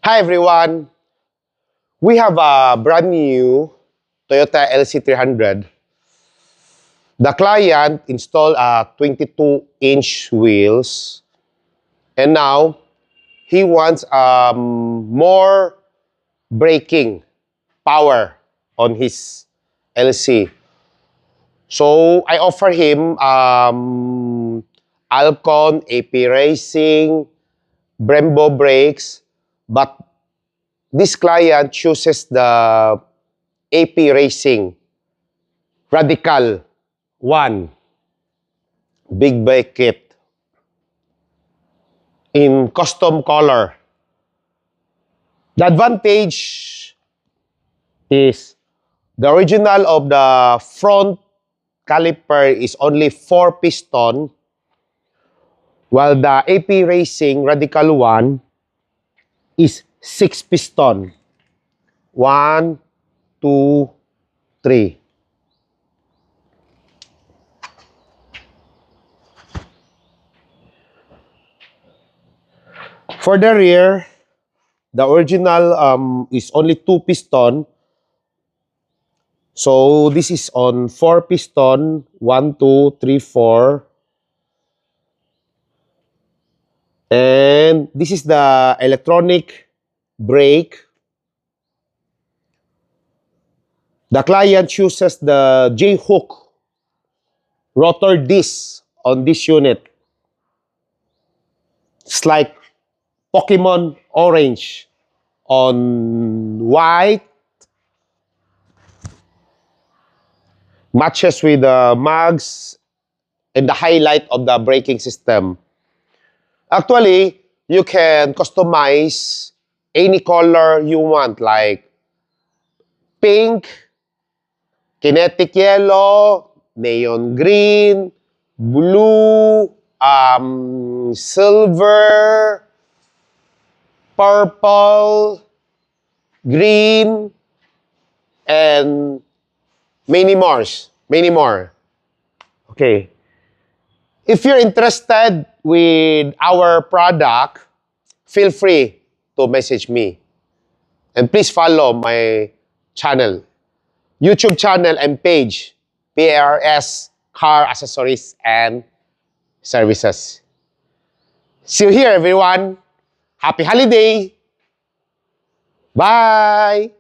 Hi everyone! We have a brand new Toyota LC300. The client installed a 22-inch wheels and now he wants more braking power on his LC. So I offer him Alcon, AP Racing, Brembo brakes, but this client chooses the AP Racing Radical 1 big brake kit in custom color. The advantage is the original of the front caliper is only 4 piston, while the AP Racing Radical 1 is 6 piston. 1, 2, 3. For the rear, the original is only 2 piston. So this is on 4 piston, 1, 2, 3, 4. And this is the electronic brake. The client chooses the J-hook rotor disc on this unit. It's like Pokemon orange on white. Matches with the mags and the highlight of the braking system. Actually, you can customize any color you want, like pink, kinetic yellow, neon green, blue, silver, purple, green, and many more. Okay. If you're interested with our product, feel free to message me. And please follow my channel, YouTube channel and page, PRS Car Accessories and Services. See you here, everyone. Happy holiday. Bye.